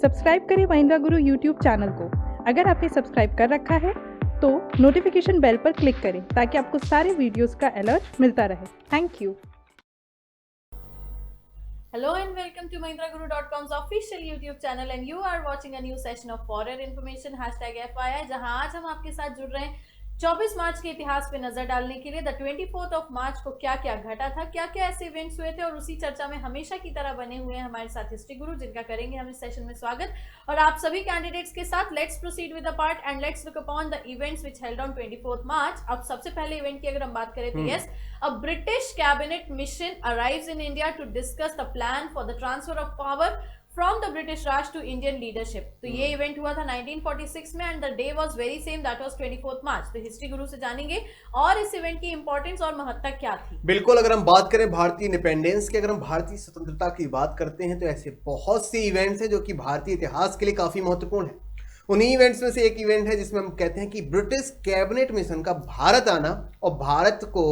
Subscribe करें महिंद्रा गुरु YouTube channel को। अगर आपने सब्सक्राइब कर रखा है तो नोटिफिकेशन बेल पर क्लिक करें ताकि आपको सारे वीडियोस का अलर्ट मिलता रहे। Thank you. Hello and welcome to MahindraGuru.com's official YouTube channel and you are watching a new session of foreign information #FII जहां आज हम आपके साथ जुड़ रहे हैं 24 मार्च के इतिहास पे नजर डालने के लिए। द 24th ऑफ मार्च को क्या क्या घटा था, क्या क्या ऐसे इवेंट्स हुए थे और उसी चर्चा में हमेशा की तरह बने हुए हैं हमारे साथ हिस्ट्री गुरु, जिनका करेंगे हम इस सेशन में स्वागत। और आप सभी कैंडिडेट्स के साथ let's proceed with the part and let's look upon the events which held on 24th मार्च। अब सबसे पहले इवेंट की अगर हम बात करें तो yes, a British cabinet mission arrives in India to discuss the plan for the transfer of power from the British Raj to Indian leadership। तो ये इवेंट हुआ था 1946 में and the day was very same, that was 24th मार्च। तो history Guru से जानेंगे और इस इवेंट की इंपॉर्टेंस और महत्ता क्या थी। बिल्कुल, अगर हम बात करें भारतीय इंडिपेंडेंस की, अगर हम भारतीय स्वतंत्रता की बात करते हैं तो ऐसे बहुत से इवेंट्स हैं जो कि भारतीय इतिहास के लिए काफी महत्वपूर्ण है। उन्हीं इवेंट्स में से एक इवेंट है जिसमें हम कहते हैं कि ब्रिटिश कैबिनेट मिशन का भारत आना और भारत को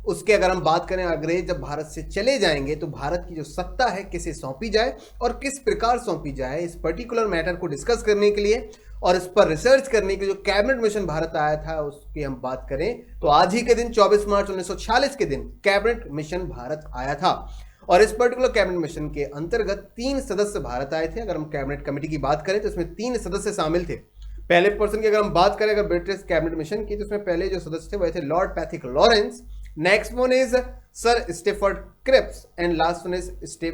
उसके, अगर हम बात करें अंग्रेज जब भारत से चले जाएंगे तो भारत की जो सत्ता है किसे सौंपी जाए और किस प्रकार सौंपी जाए, इस पर्टिकुलर मैटर को डिस्कस करने के लिए और इस पर रिसर्च करने के लिए जो कैबिनेट मिशन भारत आया था उसकी हम बात करें तो आज ही के दिन 24 मार्च 1946 के दिन कैबिनेट मिशन भारत आया था। और इस पर्टिकुलर कैबिनेट मिशन के अंतर्गत 3 सदस्य भारत आए थे। अगर हम कैबिनेट कमेटी की बात करें तो इसमें 3 सदस्य शामिल थे। पहले पर्सन की अगर हम बात करें अगर ब्रिटिश कैबिनेट मिशन की तो उसमें पहले जो सदस्य थे वह थे Lord Pethick Lawrence, next one is Sir Stafford Cripps and last one is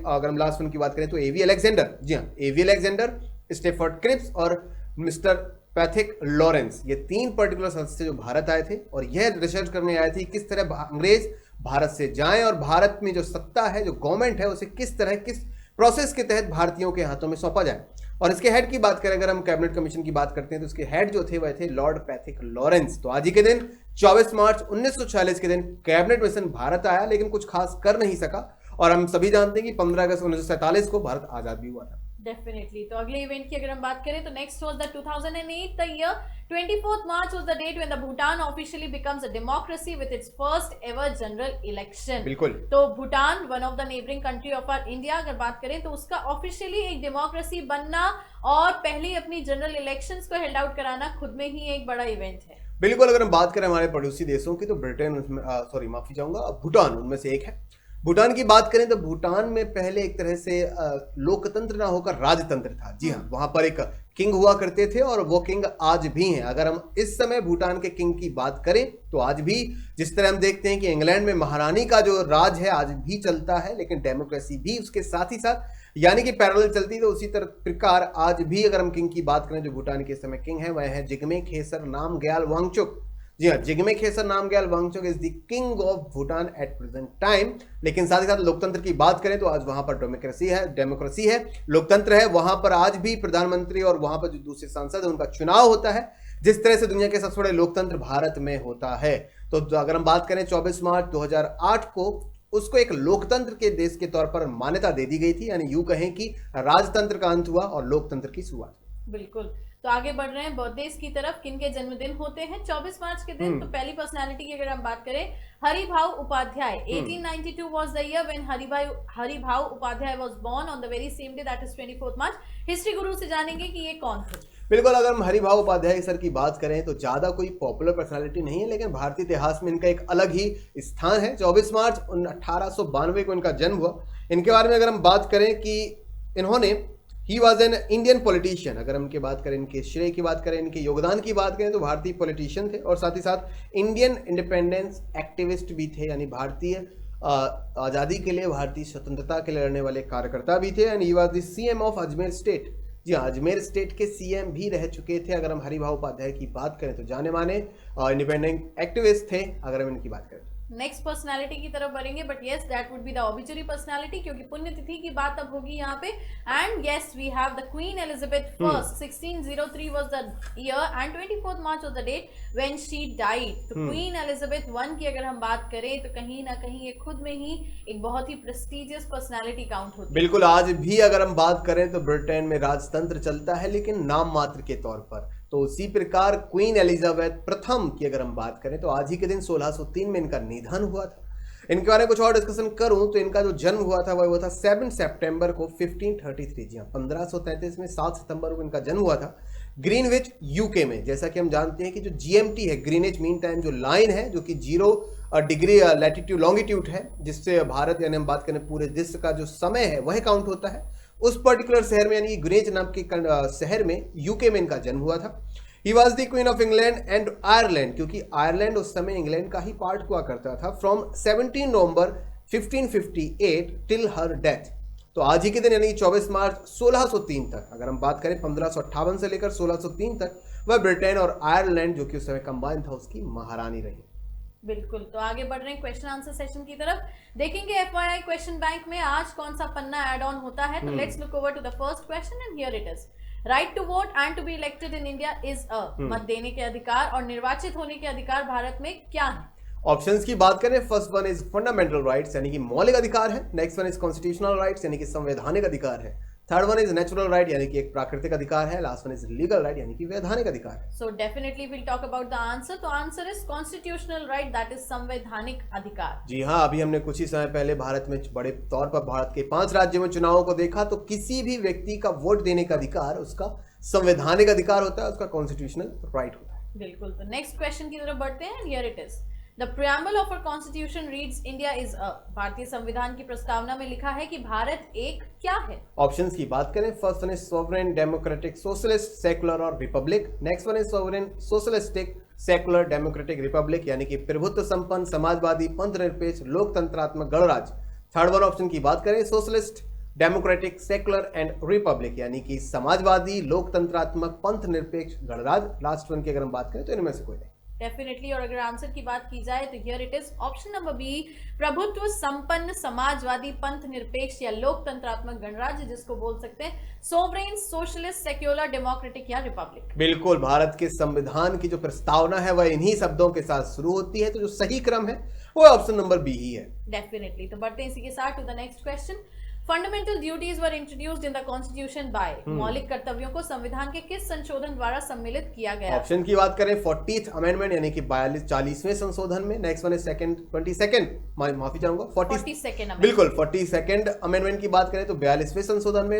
अगर हम लास्ट वन की बात करें तो एवी अलेक्जेंडर। जी हाँ, एवी अलेक्जेंडर, स्टेफर्ड क्रिप्स और मिस्टर पैथिक लॉरेंस, ये 3 पर्टिकुलर सदस्य जो भारत आए थे और यह रिसर्च करने आए थे किस तरह अंग्रेज भारत से जाएं और भारत में जो सत्ता है, जो गवर्नमेंट है, उसे किस तरह, किस प्रोसेस के तहत भारतीयों के हाथों में सौंपा जाए। और इसके हेड की बात करें, अगर हम कैबिनेट कमीशन की बात करते हैं तो इसके हेड जो थे वह थे लॉर्ड पैथिक लॉरेंस। तो आज ही के दिन 24 मार्च 1946 के दिन कैबिनेट मिशन भारत आया लेकिन कुछ खास कर नहीं सका और हम सभी जानते हैं कि 15 अगस्त 1947 को भारत आजाद भी हुआ था। डेफिनेटली। तो अगले इवेंट की अगर हम बात करें तो next was the 2008 the year 24th March was the date when the Bhutan officially becomes a democracy with its first ever general election. बिल्कुल। तो Bhutan one of the neighbouring country of our India अगर बात करें तो उसका ऑफिशियली एक democracy बनना और पहली अपनी जनरल इलेक्शंस को हेल्ड आउट कराना खुद में ही एक बड़ा इवेंट है। बिल्कुल, अगर हम बात करें हमारे पड़ोसी देशों की तो ब्रिटेन माफी चाहूंगा, भूटान उनमें से एक है। भूटान की बात करें तो भूटान में पहले एक तरह से लोकतंत्र ना होकर राजतंत्र था। जी हाँ, वहां पर एक किंग हुआ करते थे और वो किंग आज भी हैं। अगर हम इस समय भूटान के किंग की बात करें तो आज भी जिस तरह हम देखते हैं कि इंग्लैंड में महारानी का जो राज है आज भी चलता है लेकिन डेमोक्रेसी भी उसके साथ ही साथ यानी कि पैरेलल चलती है, तो उसी तरह प्रकार आज भी अगर हम किंग की बात करें जो भूटान के समय किंग है वह है जिग्मे खेसर नामग्याल वांगचुक। जी हाँ, Jigme Khesar Namgyal Wangchuck is the king of Bhutan at present time. लेकिन साथ ही साथ लोकतंत्र की बात करें तो आज वहां पर डेमोक्रेसी है, लोकतंत्र है। वहां पर आज भी प्रधानमंत्री और वहां पर जो दूसरे सांसद है उनका चुनाव होता है जिस तरह से दुनिया के सबसे बड़े लोकतंत्र भारत में होता है। तो अगर हम बात करें 24 मार्च 2008 को उसको एक लोकतंत्र के देश के तौर पर मान्यता दे दी गई थी, यानी यूं कहें कि राजतंत्र का अंत हुआ और लोकतंत्र की शुरुआत। बिल्कुल। तो आगे बढ़ रहे हैं बर्थडेज की तरफ। किन के जन्मदिन होते हैं 24 मार्च के दिन? तो पहली पर्सनालिटी की अगर हम बात करें, Haribhau Upadhyay. 1892 was the year when Haribhau Upadhyay was born on the very same day, that is 24th March. History Guru से जानेंगे कि ये कौन थे। बिल्कुल, अगर हम हरिभाऊ उपाध्याय सर की बात करें तो ज्यादा कोई पॉपुलर पर्सनालिटी नहीं है लेकिन भारतीय इतिहास में इनका एक अलग ही स्थान है। 24 मार्च 1892 को इनका जन्म हुआ। इनके बारे में अगर हम बात करें कि इन्होंने he was an Indian politician. अगर हम इनकी बात करें, इनके श्रेय की बात करें, इनके योगदान की बात करें तो भारतीय पॉलिटिशियन थे और साथ ही साथ इंडियन इंडिपेंडेंस एक्टिविस्ट भी थे, यानी भारतीय आज़ादी के लिए, भारतीय स्वतंत्रता के लिए लड़ने वाले कार्यकर्ता भी थे। And he was the CM of Ajmer state. जी हाँ, अजमेर स्टेट के सीएम भी रह चुके थे। अगर हम हरिभाऊ उपाध्याय की बात करें तो जाने माने इंडिपेंडेंट एक्टिविस्ट थे अगर हम इनकी बात करें। नेक्स्ट पर्सनालिटी की तरफ बढ़ेंगे, but yes that would be the obituary personality क्योंकि पुण्यतिथि की बात अब होगी यहाँ पे। And yes we have the Queen Elizabeth first. 1603 was the year and 24th March was the date when she died. तो क्वीन एलिजाबेथ 1 की अगर हम बात करें तो कहीं ना कहीं ये खुद में ही एक बहुत ही प्रेस्टिजियस पर्सनालिटी काउंट होती है। बिल्कुल, आज भी अगर हम बात करें तो ब्रिटेन में राजतंत्र चलता है लेकिन नाम मात्र के तौर पर। तो उसी प्रकार क्वीन एलिजाबेथ प्रथम की अगर हम बात करें तो आज ही के दिन 1603 में इनका निधन हुआ था। इनके बारे में कुछ और डिस्कशन करूं तो इनका जो जन्म हुआ था वह हुआ था 7 सितंबर को 1533। जी हाँ, 1533 में 7 सितंबर को इनका जन्म हुआ था ग्रीनविच यूके में। जैसा कि हम जानते हैं कि जो जीएमटी है, ग्रीनिच मीन टाइम जो लाइन है, जो कि 0 डिग्री लैटिट्यूड लॉन्गिट्यूड है, जिससे भारत यानी हम बात करें पूरे विश्व का जो समय है वह काउंट होता है। उस पर्टिकुलर शहर में यानी ग्रीनिच नाम के शहर में यूके में इनका जन्म हुआ था। ही was the queen of England and Ireland, क्योंकि आयरलैंड उस समय इंग्लैंड का ही पार्ट हुआ करता था, from 17 November 1558 till her death. तो आज ही के दिन यानी 24 मार्च 1603 तक, अगर हम बात करें 1558 से लेकर 1603 तक, वह ब्रिटेन और आयरलैंड जो कि उस समय कंबाइन था उसकी महारानी रही। बिल्कुल, तो आगे बढ़ रहे हैं क्वेश्चन आंसर सेशन की तरफ। देखेंगे एफवाईआई क्वेश्चन बैंक में आज कौन सा पन्ना ऐड ऑन होता है। तो let's look over to the first question and here it is. Right to vote and to be elected in India is a, मत देने के अधिकार और निर्वाचित होने के अधिकार भारत में क्या है? ऑप्शंस की बात करें, first one is fundamental rights यानी कि मौलिक अधिकार है। Next one is constitutional rights यानी कि संवैधानिक अधिकार है। Third one is natural right यानी कि एक प्राकृतिक अधिकार है। Last one is legal right यानी कि वैधानिक अधिकार है। So definitely will talk about the answer. तो answer is constitutional right, that is संवैधानिक अधिकार। जी हाँ, अभी हमने कुछ ही समय पहले भारत में बड़े तौर पर भारत के 5 राज्यों में चुनावों को देखा, तो किसी भी व्यक्ति का वोट देने का अधिकार उसका संवैधानिक अधिकार होता है, उसका कॉन्स्टिट्यूशनल राइट होता है। बिल्कुल, तो नेक्स्ट क्वेश्चन की तरफ बढ़ते हैं। Here it is. The preamble of our constitution reads India is a, भारतीय संविधान की प्रस्तावना में लिखा है कि भारत एक क्या है? ऑप्शंस की बात करें, first one is sovereign democratic socialist secular और republic. Next one is sovereign socialistic secular democratic republic यानी कि प्रभुत्व संपन्न समाजवादी पंथ निरपेक्ष लोकतंत्रात्मक गणराज्य। थर्ड वन ऑप्शन की बात करें, socialist democratic secular and Republic यानी कि समाजवादी लोकतंत्रात्मक पंथ निरपेक्ष गणराज्य। लास्ट वन की अगर हम बात करें तो इनमें से कोई नहीं। डेफिनेटली, और अगर आंसर की बात की जाए तो here it is option number B, प्रभुत्व संपन्न समाजवादी पंथ निरपेक्ष या लोकतंत्रात्मक गणराज्य, जिसको बोल सकते हैं सोवरेन सोशलिस्ट सेक्युलर डेमोक्रेटिक या रिपब्लिक। बिल्कुल, भारत के संविधान की जो प्रस्तावना है वह इन्हीं शब्दों के साथ शुरू होती है, तो जो सही क्रम है वो ऑप्शन नंबर बी ही है। डेफिनेटली, तो बढ़ते हैं इसी के साथ to the next question. Fundamental duties were introduced in the constitution by, मौलिक कर्तव्यों को संविधान के किस संशोधन द्वारा सम्मिलित किया गया? ऑप्शन की बात करें, 40th अमेंडमेंट यानी कि 40वें संशोधन में। नेक्स्ट वन इज 22nd, माफी चाहूंगा, 42nd बिल्कुल 42nd अमेंडमेंट की बात करें तो 42वें संशोधन में।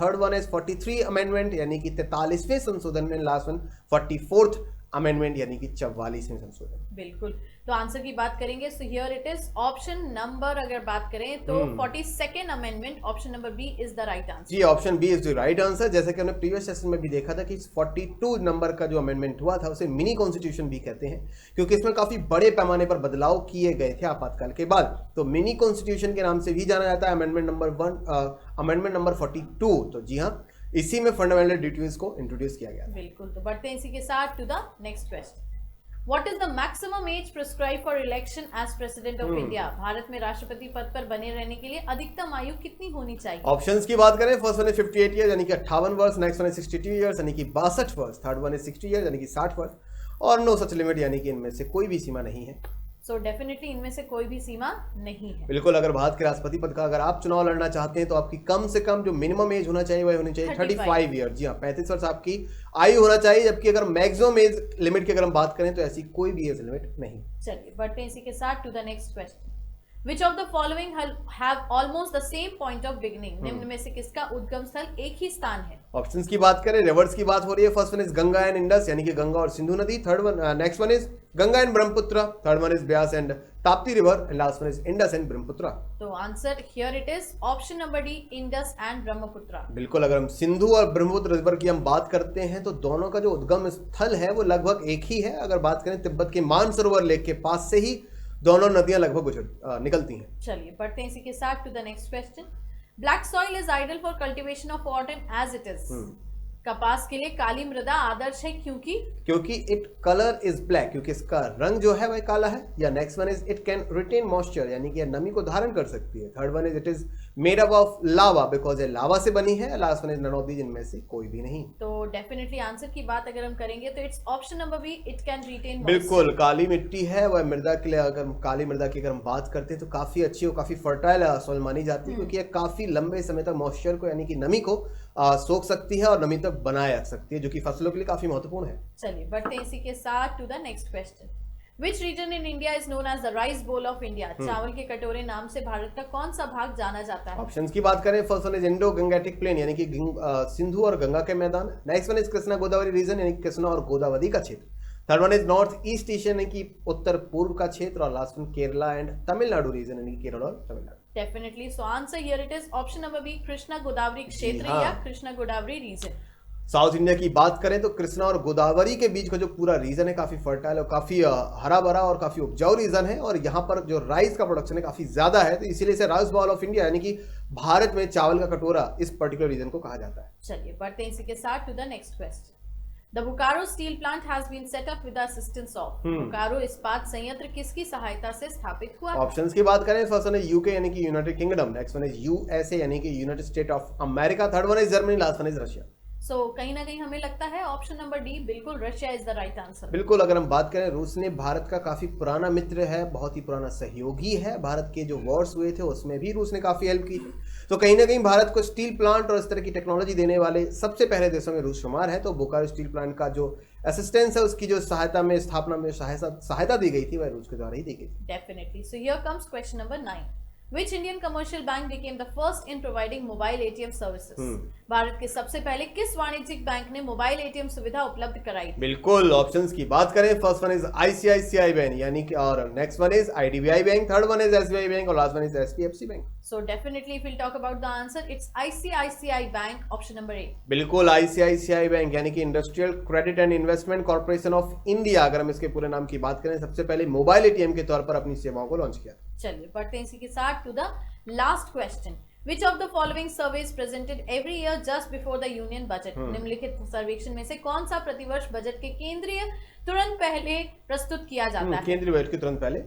थर्ड वन इज 43 अमेंडमेंट यानी कि 43वें संशोधन में। लास्ट वन 44th अमेंडमेंट यानी कि 44वें संशोधन। बिल्कुल, तो आंसर की बात करेंगे तो here it is option number, अगर बात करें तो 42nd amendment, option number B is the right answer. जी, option B is the right answer. जैसे कि हमने प्रीवियस सेशन में भी देखा था कि 42 नंबर का जो अमेंडमेंट हुआ था उसे मिनी कॉन्स्टिट्यूशन भी कहते हैं, क्योंकि इसमें काफी बड़े पैमाने पर बदलाव किए गए थे आपातकाल के बाद, तो मिनी कॉन्स्टिट्यूशन के नाम से भी जाना जाता है अमेंडमेंट नंबर 42। तो जी हाँ, इसी में फंडामेंटल ड्यूटीज को इंट्रोड्यूस किया गया। बिल्कुल, तो बढ़ते हैं इसी के साथ to the next question. What is the maximum age prescribed for election as president of India? Bharat में राष्ट्रपति पद पर बने रहने के लिए अधिकतम आयु कितनी होनी चाहिए? ऑप्शंस की बात करें, फर्स्ट वन इज 58 ईयर्स यानी कि 58 वर्ष। नेक्स्ट वन इज 62 ईयर्स यानी कि 62 वर्ष। थर्ड वन इज 60 ईयर्स यानी कि 60 वर्ष, और नो सच लिमिट यानी कि इनमें से कोई भी सीमा नहीं है। सो डेफिनेटली इनमें से कोई भी सीमा नहीं है। बिल्कुल, अगर भारत के राष्ट्रपति पद का अगर आप चुनाव लड़ना चाहते हैं तो आपकी कम से कम जो मिनिमम एज होना चाहिए वह होनी चाहिए 35 ईयर। जी हाँ, 35 वर्ष आपकी आयु होना चाहिए, जबकि अगर मैक्सिमम एज लिमिट की अगर हम बात करें तो ऐसी कोई भी एज लिमिट नहीं। चलिए बढ़ते हैं इसी के साथ to the next question. Which of the following have almost the same point of beginning? निम्न में से किसका उद्गम स्थल एक ही स्थान है? ऑप्शंस की बात करें, रिवर्स की बात हो रही है। First one is Ganga and Indus यानी कि गंगा और सिंधु नदी। Third one next one is Ganga and Brahmaputra. Third one is Beas and Tapti river and last one is Indus and Brahmaputra. तो answer here it is option number D, Indus and Brahmaputra. बिल्कुल, अगर हम सिंधु और Brahmaputra river की हम बात करते हैं तो दोनों का जो उद्गम स्थल है वो लगभग एक ही है। अगर बात करें तिब्बत के मानसरोवर लेक के पास से ही दोनों नदियां लगभग निकलती हैं। चलिए बढ़ते हैं इसी के साथ to the next question. Black soil is ideal for cultivation of cotton as it is. कपास के लिए काली मृदा आदर्श है क्योंकि इट कलर इज ब्लैक, क्योंकि इसका रंग जो है वह काला है। या next one is it can retain moisture यानी कि नमी को धारण कर सकती है। Third one is it is made up of lava because ये लावा से बनी है। Last one is none of these, इनमें से कोई भी नहीं। तो डेफिनेटली आंसर की बात अगर हम करेंगे तो it's option number B, it can retain. बिल्कुल, काली मिट्टी है वह मृदा के लिए, अगर काली मृदा की अगर हम बात करते हैं तो काफी अच्छी और काफी फर्टाइल सॉइल मानी जाती है, क्योंकि यह काफी लंबे समय तक मॉइस्चर को यानी कि नमी को सोख सकती है और नमी तक बनाए रख सकती है, जो कि फसलों के लिए काफी महत्वपूर्ण है। चलिए बढ़ते हैं इसी के साथ to the next question. Which region in India is known as the rice bowl of India? चावल के कटोरे नाम से भारत का कौन सा भाग जाना जाता है? ऑप्शंस की बात करें, first one is Indo Gangetic plain यानी कि सिंधु और गंगा के मैदान। Next one is Krishna Godavari region यानी कि कृष्णा और गोदावरी का क्षेत्र। Third one is north east Asia यानी कि उत्तर पूर्व का क्षेत्र। और last one Kerala and Tamil Nadu region यानी कि केरल और Tamil Nadu. Definitely, so answer here it is option number B, Krishna Godavari क्षेत्र हाँ। या Krishna Godavari reason. South India की बात करें तो कृष्णा और गोदावरी के बीच का जो पूरा रीजन है काफी फर्टाइल और काफी हरा भरा और काफी उपजाऊ रीजन है, और यहाँ पर जो राइस का प्रोडक्शन है काफी ज्यादा है, तो इसीलिए इसे राइस बॉल ऑफ इंडिया यानी कि भारत में चावल का कटोरा इस पर्टिकुलर रीजन को कहा जाता है। चलिए बढ़ते हैं इसी के साथ to the next question. The Bokaro steel plant has been set up with the assistance of. Bokaro इस्पात संयंत्र किसकी सहायता से स्थापित हुआ? ऑप्शंस की बात करें, फर्स्ट वन है यूके यानी कि United Kingdom. Next one is USA यानी कि United State of America. Third one is Germany. Last one is Russia. So कहीं ना कहीं हमें लगता है ऑप्शन नंबर डी बिल्कुल Russia is the right answer. बिल्कुल, अगर हम बात करें, रूस ने भारत का काफी पुराना मित्र है, बहुत ही पुराना सहयोगी है। भारत के जो वॉर्स हुए थे उसमें भी रूस ने काफी हेल्प की थी, तो कहीं ना कहीं भारत को स्टील प्लांट और इस तरह की टेक्नोलॉजी देने वाले सबसे पहले देशों में रूस शुमार है। तो बोकारो स्टील प्लांट का जो असिस्टेंस है, उसकी जो सहायता में स्थापना में सहायता दी गई थी, वह रूस के द्वारा ही दी गई थी। Definitely, so here comes question number 9। Which Indian commercial bank became the first in providing mobile ATM services? Bharat के सबसे पहले किस वाणिज्यिक बैंक ने मोबाइल एटीएम सुविधा उपलब्ध कराई? बिल्कुल, ऑप्शंस की बात करें, first one is ICICI bank यानी कि, और next one is IDBI bank. Third one is SBI bank और last one is HDFC bank. So definitely if we'll talk about the answer, it's ICICI Bank, option number A. बिल्कुल, ICICI bank यानी कि industrial credit and investment corporation of India, अगर हम इसके पूरे नाम की बात करें, सबसे पहले मोबाइल एटीएम के तौर पर अपनी सेवाओं को लॉन्च किया। चलिए बढ़ते हैं इसी के साथ to the last question. Which of the following surveys presented every year just before the union budget? निम्नलिखित सर्वेक्षण में से कौन सा प्रतिवर्ष बजट के केंद्रीय तुरंत पहले प्रस्तुत किया जाता है? केंद्रीय बजट के तुरंत पहले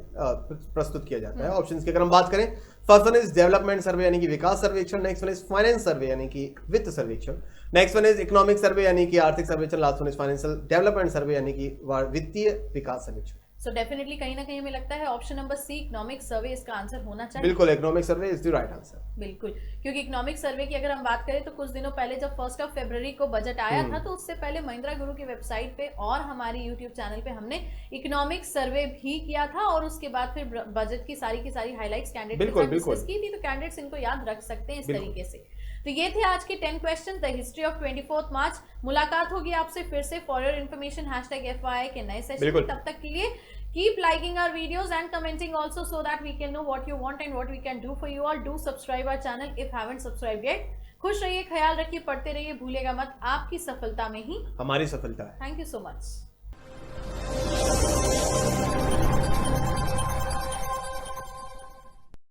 प्रस्तुत किया जाता है। ऑप्शंस की अगर हम बात करें, first one is development survey यानी कि विकास सर्वेक्षण। Next one is finance survey यानी कि वित्त सर्वेक्षण। Next one is economic survey यानी कि आर्थिक सर्वेक्षण। Last one is financial development survey यानी कि वित्तीय विकास सर्वेक्षण। सो डेफिनेटली कहीं ना कहीं हमें लगता है option number C, economic survey, इसका आंसर होना चाहिए। बिल्कुल, economic survey is the right answer. बिल्कुल, क्योंकि इकोनॉमिक सर्वे की अगर हम बात करें तो कुछ दिनों पहले जब 1 फरवरी को बजट आया था, तो उससे पहले महिंद्रा गुरु की वेबसाइट पे और हमारी यूट्यूब चैनल पे हमने इकोनॉमिक सर्वे भी किया था, और उसके बाद फिर बजट की सारी हाईलाइट्स कैंडिडेट के साथ डिस्कस की थी, तो कैंडिडेट्स इनको याद रख सकते हैं इस तरीके से। तो ये थे आज के 10 क्वेश्चन, द हिस्ट्री ऑफ 24 मार्च। मुलाकात होगी आपसे फिर से फॉर योर इन्फॉर्मेशन #FYI के नए सेशन में। तब तक के लिए keep liking our videos and commenting also, so that we can know what you want and what we can do for you all. Do subscribe our channel if haven't subscribed yet. खुश रहिए, ख्याल रखिए, पढ़ते रहिए, भूलिएगा मत, आपकी सफलता में ही हमारी सफलता है। Thank you so much.